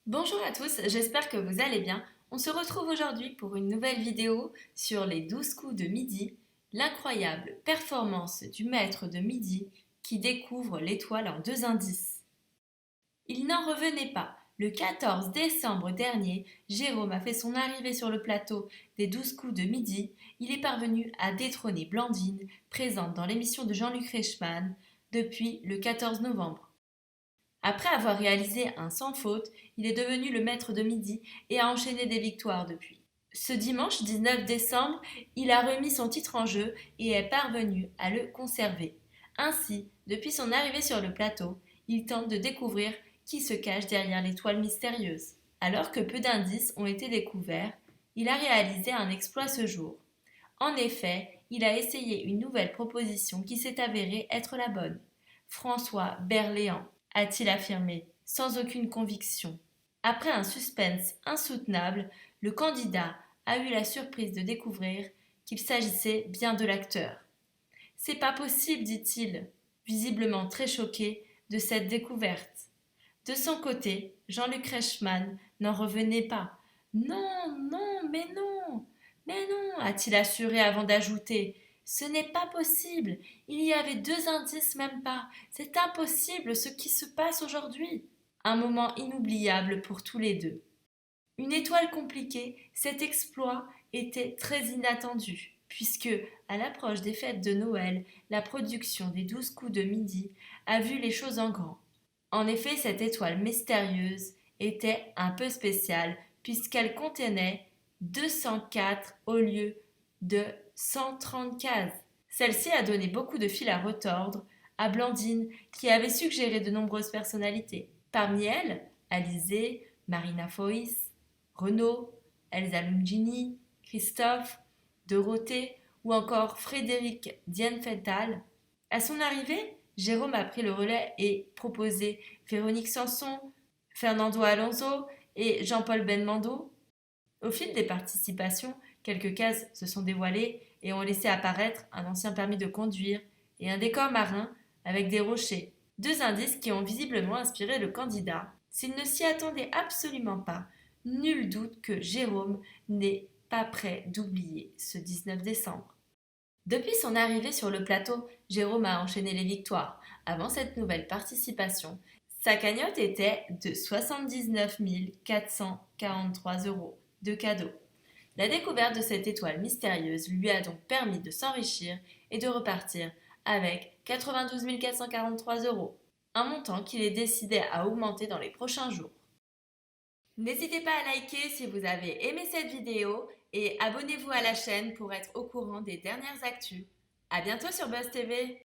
Bonjour à tous, j'espère que vous allez bien. On se retrouve aujourd'hui pour une nouvelle vidéo sur les 12 coups de midi, l'incroyable performance du maître de midi qui découvre l'étoile en deux indices. Il n'en revenait pas. Le 14 décembre dernier, Jérôme a fait son arrivée sur le plateau des 12 coups de midi. Il est parvenu à détrôner Blandine, présente dans l'émission de Jean-Luc Reichmann depuis le 14 novembre. Après avoir réalisé un sans faute, il est devenu le maître de midi et a enchaîné des victoires depuis. Ce dimanche 19 décembre, il a remis son titre en jeu et est parvenu à le conserver. Ainsi, depuis son arrivée sur le plateau, il tente de découvrir qui se cache derrière l'étoile mystérieuse. Alors que peu d'indices ont été découverts, il a réalisé un exploit ce jour. En effet, il a essayé une nouvelle proposition qui s'est avérée être la bonne. François Berléand, a-t-il affirmé, sans aucune conviction. Après un suspense insoutenable, le candidat a eu la surprise de découvrir qu'il s'agissait bien de l'acteur. C'est pas possible, dit-il, visiblement très choqué de cette découverte. De son côté, Jean-Luc Reichmann n'en revenait pas. Non, non, mais non, a-t-il assuré avant d'ajouter. Ce n'est pas possible. Il y avait deux indices même pas. C'est impossible ce qui se passe aujourd'hui. Un moment inoubliable pour tous les deux. Une étoile compliquée, cet exploit était très inattendu, puisque, à l'approche des fêtes de Noël, la production des 12 coups de midi a vu les choses en grand. En effet, cette étoile mystérieuse était un peu spéciale, puisqu'elle contenait 204 au lieu de 130 cases. Celle-ci a donné beaucoup de fil à retordre à Blandine, qui avait suggéré de nombreuses personnalités. Parmi elles, Alizée, Marina Foïs, Renaud, Elsa Lungini, Christophe, Dorothée ou encore Frédéric Dienfenthal. À son arrivée, Jérôme a pris le relais et proposé Véronique Sanson, Fernando Alonso et Jean-Paul Belmondo. Au fil des participations, quelques cases se sont dévoilées et ont laissé apparaître un ancien permis de conduire et un décor marin avec des rochers. Deux indices qui ont visiblement inspiré le candidat. S'il ne s'y attendait absolument pas, nul doute que Jérôme n'est pas prêt d'oublier ce 19 décembre. Depuis son arrivée sur le plateau, Jérôme a enchaîné les victoires. Avant cette nouvelle participation, sa cagnotte était de 79 443 euros de cadeaux. La découverte de cette étoile mystérieuse lui a donc permis de s'enrichir et de repartir avec 92 443 euros, un montant qu'il est décidé à augmenter dans les prochains jours. N'hésitez pas à liker si vous avez aimé cette vidéo et abonnez-vous à la chaîne pour être au courant des dernières actus. À bientôt sur Buzz TV.